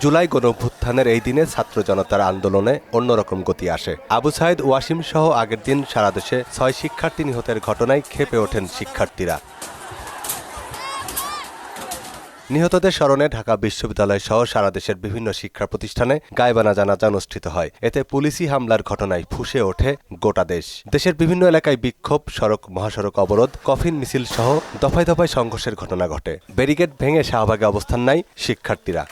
জুলাই গণঅভ্যুত্থানের এই দিনে ছাত্র জনতার আন্দোলনে অন্যরকম গতি আসে। আবু সাইদ ওয়াসিম সহ আগের দিন সারা দেশে ৬ শিক্ষার্থী নিহতের ঘটনায় ক্ষেপে ওঠেন শিক্ষার্থীরা। নিহতদের স্মরণে ঢাকা বিশ্ববিদ্যালয় সহ সারা দেশের বিভিন্ন শিক্ষা প্রতিষ্ঠানে গায়েবানা জানাজা অনুষ্ঠিত হয়। এতে পুলিশি হামলার ঘটনায় ফুঁসে ওঠে গোটা দেশ। দেশের বিভিন্ন এলাকায় বিক্ষোভ, সড়ক মহাসড়ক অবরোধ, কফিন মিছিল সহ দফায় দফায় সংঘর্ষের ঘটনা ঘটে। ব্যারিকেড ভেঙে শাহবাগে অবস্থান নেয় শিক্ষার্থীরা।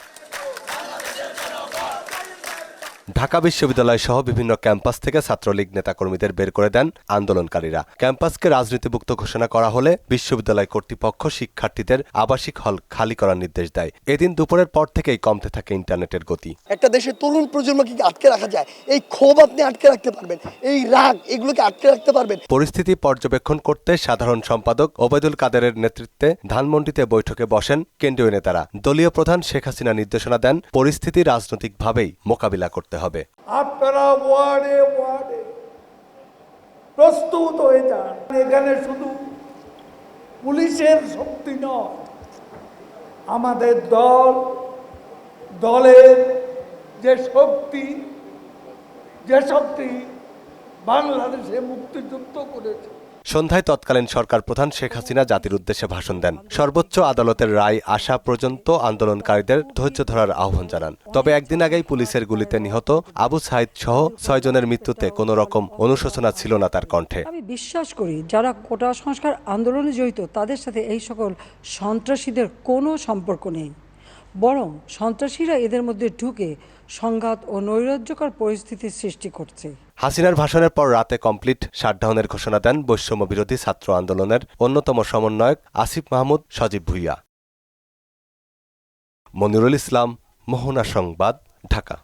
ঢাকা বিশ্ববিদ্যালয় সহ বিভিন্ন ক্যাম্পাস থেকে ছাত্রলীগ নেতাকর্মীদের বের করে দেন আন্দোলনকারীরা। ক্যাম্পাসকে রাজনীতিমুক্ত ঘোষণা করা হলে বিশ্ববিদ্যালয় কর্তৃপক্ষ শিক্ষার্থীদের আবাসিক হল খালি করার নির্দেশ দেয়। এদিন দুপুরের পর থেকেই কমতে থাকে ইন্টারনেটের গতি। একটা দেশের তরুণ প্রজন্মকে আটকে রাখা যায়, এই ক্ষোভ আপনি আটকে রাখতে পারবেন, এই রাগ এগুলোকে আটকে রাখতে পারবেন। পরিস্থিতি পর্যবেক্ষণ করতে সাধারণ সম্পাদক ওবায়দুল কাদেরের নেতৃত্বে ধানমন্ডিতে বৈঠকে বসেন কেন্দ্রীয় নেতারা। দলীয় প্রধান শেখ হাসিনা নির্দেশনা দেন, পরিস্থিতি রাজনৈতিকভাবেই মোকাবিলা করতে হবে। আপনারা ওয়ার্ডে ওয়ার্ডে প্রস্তুত হয়ে যান। এখানে শুধু পুলিশের শক্তি নয়, আমাদের দলের যে শক্তি বাংলাদেশে মুক্তিযুদ্ধ করেছে। সন্ধ্যায় তৎকালীন সরকার প্রধান শেখ হাসিনা জাতির উদ্দেশ্যে ভাষণ দেন। সর্বোচ্চ আদালতের রায় আসা পর্যন্ত আন্দোলনকারীদের ধৈর্য ধরার আহ্বান জানান। তবে একদিন আগেই পুলিশের গুলিতে নিহত আবু সাইদ সহ ৬ জনের মৃত্যুতে কোনো রকম অনুশোচনা ছিল না তার কণ্ঠে। আমি বিশ্বাস করি যারা কোটা সংস্কার আন্দোলনে জড়িত তাদের সাথে এই সকল সন্ত্রাসীদের কোনো সম্পর্ক নেই, বরং সন্ত্রাসীরা এদের মধ্যে ঢুকে সংঘাত ও নৈরাজ্যকর পরিস্থিতির সৃষ্টি করছে। হাসিনার ভাষণের পর রাতে কমপ্লিট শাটডাউনের ঘোষণা দেন বৈষম্য বিরোধী ছাত্র আন্দোলনের অন্যতম সমন্বয়ক আসিফ মাহমুদ সজীব ভুইয়া। মনিরুল ইসলাম, মোহনা সংবাদ, ঢাকা।